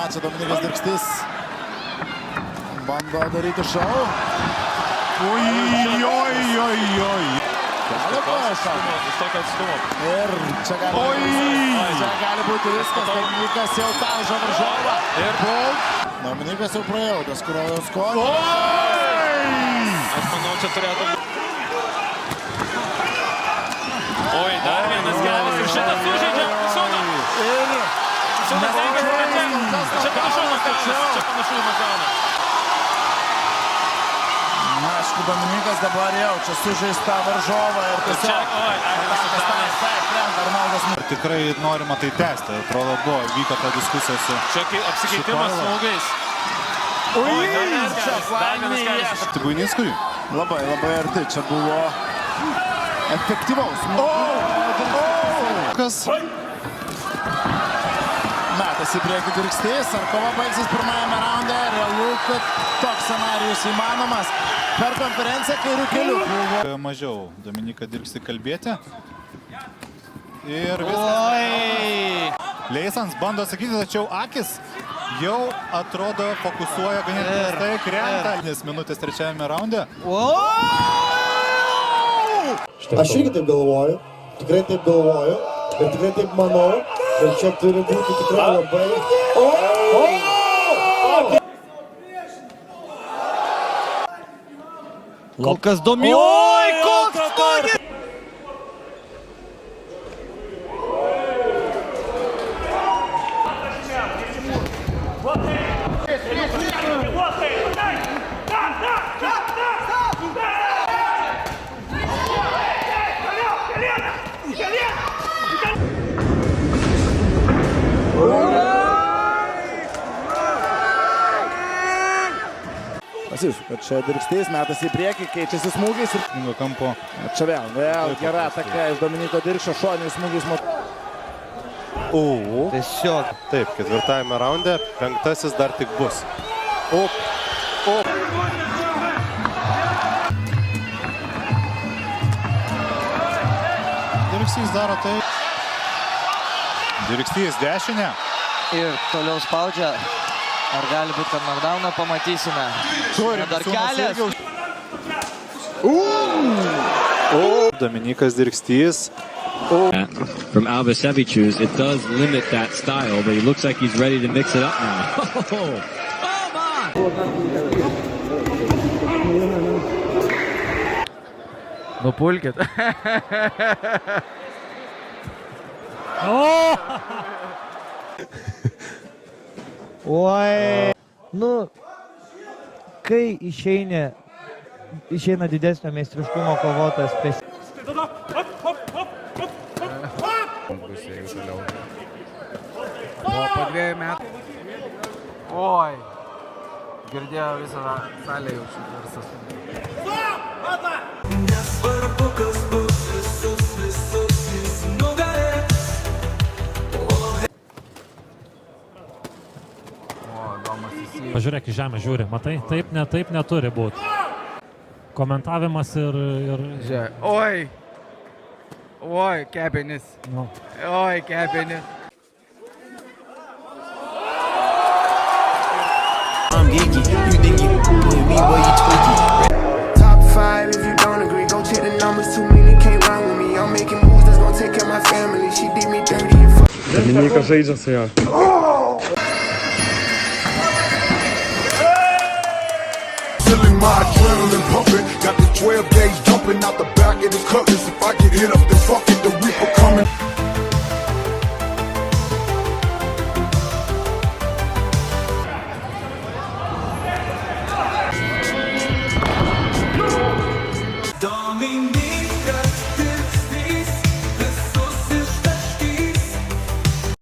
Čia Dominikas Dirkstis bando daryti šou. Oi. Iš tokio atstumo. Ir čia gali būti viskas. Dominikas jau talžo varžovą. Ir Dominikas jau praėjo, Deskurojo skonį. aš manau, čia turėtų būti. Oi, dar vienas geras ir šitas sužaidžia. Sunas rengiasi pačiam. Čia panašu į Makaną. Na, aišku, Dominikas dabar jau čia sužaista varžovą ir tiesiog Tikrai norima tai tęsti. Atrodo, vyko ta diskusija su... Čia apsikeitimas smūgiais. Buinickui. Labai arti. Čia buvo efektyvaus. Kas? Metas į priekį Dirkstis. Ar kova baigsis pirmajame raunde? Realu, kad toks scenarijus įmanomas. Per konferenciją kairių kelių. Mažiau Dominiką Dirkstį kalbėti. Ir viskas. Leisans bando sakyti, tačiau akis jau atrodo fokusuoja ganėtinai prastai, krenta. Nes minutės trečiajame raunde. Aš irgi taip galvoju, tikrai taip galvoju ir tikrai taip manau. Ir čia turi būti tikrai labai... Koks Oi, koks smūgis! Pasisuka, čia Dirkstis, metas į priekį, keičiasi smūgiais ir... Kampo. Čia vėl gera ataka iš Dominiko Dirkšio, šoninis smūgis. Tiesiog. Taip, ketvirtajame raunde, penktasis dar tik bus. Dirkstis daro tai. Dirkstis dešinę. Ir toliau spaudžia. Ar gali būti, kad knockdowną pamatysime? Dar kelias. Dominikas Dirkstis. From Albasevicius, it does limit that style, but he looks like he's ready to mix it up now. Nupulkit. Oi. Nu, kai išeina didesnio meistriškumo kovotojas prieš... Po 2 metų. Oi. Girdėjo visą salę jau šį garsas. Pažiūrėk į žemę, žiūri, matai, taip neturi būti. Komentavimas ir... Oi, kepenis. Oi, kepenis. I'm geeky, you think you with me, boy, you tweaky. Top 5, if you don't agree, go check the numbers, too many can't run with me. I'm making moves that's gonna take care of my family. She did me dirty and fuck. Dominika žaidžia su ja. My adrenaline pumping, got the 12 gauge jumping out the back of this cutlass. If I get hit up,